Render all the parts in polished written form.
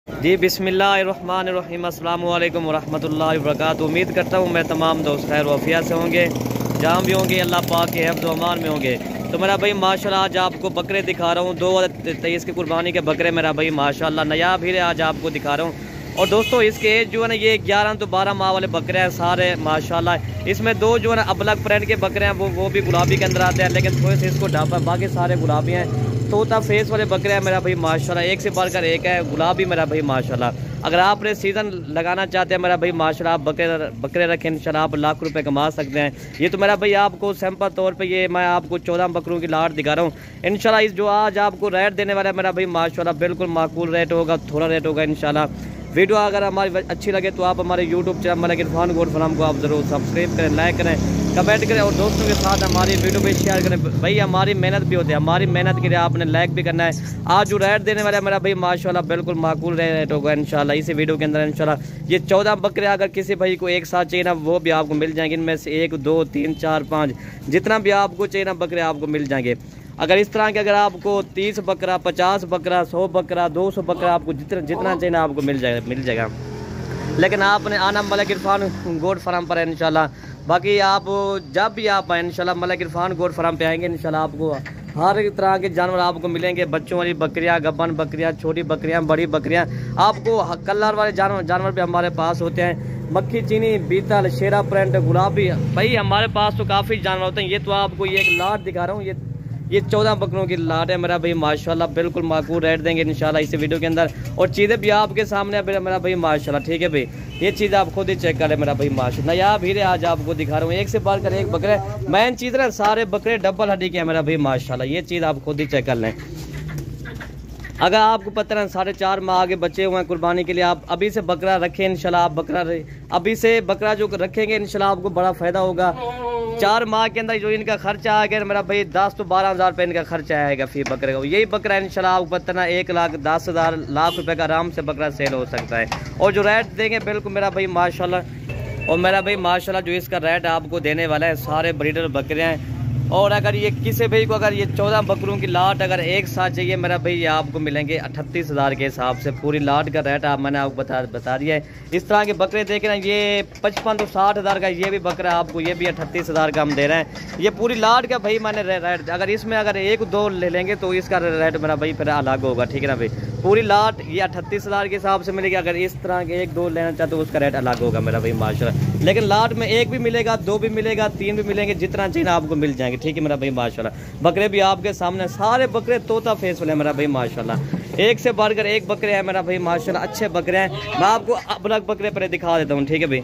जी बिस्मिल्लाहिर्रहमानिर्रहीम, अस्सलाम वालेकुम वरहमतुल्लाहि वबरकातुहू। उम्मीद करता हूँ मैं तमाम दोस्त खैर वफ़िया से होंगे, जहाँ भी होंगे अल्लाह पाक के हिफ्ज़ व अमान में होंगे। तो मेरा भाई माशाल्लाह आज आपको बकरे दिखा रहा हूँ, 2023 की कुर्बानी के बकरे मेरा भाई माशाल्लाह नया भी आज आपको दिखा रहा हूँ। और दोस्तों इसके एज जो है ना ये 11 तो 12 माह वाले बकरे हैं सारे माशाल्लाह। इसमें दो जो है ना अबलग प्रिंट के बकरे हैं, वो भी गुलाबी के अंदर आते हैं, लेकिन थोड़े से इसको ढापा, बाकी सारे गुलाबी हैं। तोता फेस वाले बकरे हैं मेरा भाई माशाल्लाह, एक से बढ़कर एक है गुलाबी मेरा भाई माशाल्लाह। अगर आपने सीज़न लगाना चाहते हैं मेरा भाई माशाल्लाह, आप बकरे रखें इंशाल्लाह आप लाख रुपए कमा सकते हैं। ये तो मेरा भाई आपको सैंपल तौर पे ये मैं आपको 14 बकरों की लाट दिखा रहा हूँ इंशाल्लाह। इस जो आज आपको रेट देने वाला है मेरा भाई माशाल्लाह बिल्कुल माकूल रेट होगा, थोड़ा रेट होगा इंशाल्लाह। वीडियो अगर हमारी अच्छी लगे तो आप हमारे YouTube channel Malik Irfan gold farm को आप ज़रूर सब्सक्राइब करें, लाइक करें, कमेंट करें और दोस्तों के साथ हमारी वीडियो भी शेयर करें। भाई हमारी मेहनत भी होती है, हमारी मेहनत के लिए आपने लाइक भी करना है। आज जो रेट देने वाला है मेरा भाई माशाल्लाह बिल्कुल माकूल रेट होगा इंशाल्लाह। इसी वीडियो के अंदर इंशाल्लाह ये 14 बकरे अगर किसी भाई को एक साथ चाहिए ना वो भी आपको मिल जाएंगे। इनमें से 1 2 3 4 5 जितना भी आपको चाहिए ना बकरे आपको मिल जाएंगे। अगर इस तरह के अगर आपको 30 बकरा, 50 बकरा, 100 बकरा, 200 बकरा आपको जितना चाहिए ना आपको मिल जाएगा। लेकिन आपने आना मलिक इरफान गोल्ड फार्म पर है इंशाल्लाह। बाकी आप जब भी आप आए इंशाल्लाह मलिक इरफान गोल्ड फार्म पे आएंगे इंशाल्लाह आपको हर एक तरह के जानवर आपको मिलेंगे। बच्चों वाली बकरियां, गब्बन बकरियां, छोटी बकरियां, बड़ी बकरियां, आपको कलर वाले जानवर भी हमारे पास होते हैं। मक्खी, चीनी, बीतल, शेरा प्रिंट, गुलाबी, भाई हमारे पास तो काफ़ी जानवर होते हैं। ये तो आपको ये एक लाट दिखा रहा हूँ, ये 14 बकरों की लाट है मेरा भाई माशाल्लाह, बिल्कुल माकूल रेट देंगे इंशाल्लाह इस वीडियो के अंदर। और चीज़ें भी आपके सामने मेरा भाई माशाल्लाह, ठीक है भाई। ये चीज़ आप खुद ही चेक करें मेरा भाई माशाल्लाह। नया भीड़े आज आपको दिखा रहा हूँ, एक से बढ़कर एक बकरे। मेन चीज़ ना सारे बकरे डबल हड्डी के हैं मेरा भाई माशाल्लाह, ये चीज़ आप खुद ही चेक कर लें। अगर आपको पता है 4.5 माह आगे बचे हुए हैं कुर्बानी के लिए, आप अभी से बकरा रखें इंशाल्लाह। आप अभी से बकरा जो रखेंगे इंशाल्लाह आपको बड़ा फ़ायदा होगा। 4 माह के अंदर जो इनका खर्चा आएगा मेरा भाई 10 तो 12 हज़ार रुपये इनका खर्चा आएगा फी बकरे का। यही बकरा इंशाल्लाह आपको पता ना 1,10,000 लाख रुपए का आराम से बकरा सेल हो सकता है। और जो रेट देंगे बिल्कुल मेरा भाई माशाल्लाह, और मेरा भाई माशाल्लाह जो इसका रेट आपको देने वाला है सारे ब्रीडर बकरे हैं। और अगर ये किसी भाई को अगर ये 14 बकरों की लाट अगर एक साथ चाहिए मेरा भाई ये आपको मिलेंगे 38,000 के हिसाब से। पूरी लाट का रेट मैंने आपको बता दिया है। इस तरह के बकरे देखे ना ये 55 तो 60 हज़ार का ये भी बकरा आपको ये भी 38,000 का हम दे रहे हैं। ये पूरी लाट का भाई मैंने रेट अगर इसमें अगर 1 2 ले लेंगे तो इसका रेट मेरा भाई फिर अलग होगा, ठीक है ना भाई। पूरी लाट ये 38,000 के हिसाब से मिलेगी। अगर इस तरह के 1 2 लेना चाहते तो उसका रेट अलग होगा मेरा भाई माशाल्लाह। लेकिन लाट में 1 भी मिलेगा, 2 भी मिलेगा, 3 भी मिलेंगे, जितना चाहिए आपको मिल जाएंगे, ठीक है मेरा भाई माशाल्लाह। बकरे भी आपके सामने सारे बकरे तोता फेस वाले मेरा भाई माशाल्लाह, एक से बढ़कर एक बकरे हैं मेरा भाई माशाल्लाह, अच्छे बकरे हैं। मैं आपको अबलग बकरे पर दिखा देता हूँ, ठीक है भाई।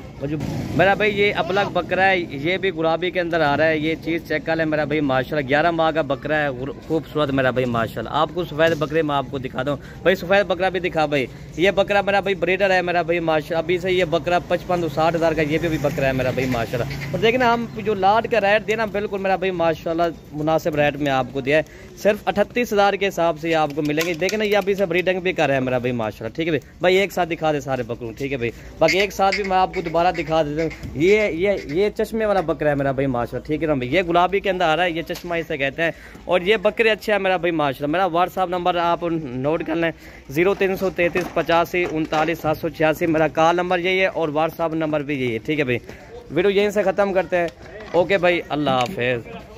मेरा भाई ये अबलग बकरा है, ये भी गुलाबी के अंदर आ रहा है। ये चीज़ चेक कर ले मेरा भाई माशाल्लाह, 11 माह का बकरा है, खूबसूरत मेरा भाई माशाल्लाह। आपको सफ़ेद बकरे मैं आपको दिखा दूँ भाई, सफ़ेद बकरा भी दिखा भाई। ये बकरा मेरा भाई ब्रीडर है मेरा भाई माशाल्लाह। अभी से ये बकरा 55 तो 60 हज़ार का ये भी बकरा है मेरा भाई माशाल्लाह। और देखिए ना हम जो लाट का रेट देना बिल्कुल मेरा भाई माशाल्लाह मुनासिब रेट में आपको दिया है। सिर्फ 38,000 के हिसाब से आपको मिलेंगे। देखें ना ये अभी से ब्रीडिंग भी कर रहे हैं मेरा भाई माशाल्लाह, ठीक है भाई। एक साथ दिखा दे सारे बकरों, ठीक है भाई। बाकी एक साथ भी मैं आपको दोबारा दिखा देता हूँ। ये चश्मे वाला बकरा है मेरा भाई माशाल्लाह, ठीक है ना भाई। ये गुलाबी के अंदर आ रहा है, ये चश्मा इसे कहते हैं। और ये बकरे अच्छे हैं मेरा भाई माशाल्लाह। मेरा व्हाट्सअप नंबर आप नोट कर लें 0333 85 39 786 मेरा कॉल नंबर यही है और व्हाट्सअप नंबर भी यही है, ठीक है भाई। वीडियो यहीं से ख़त्म करते हैं। ओके भाई, अल्लाह हाफिज़।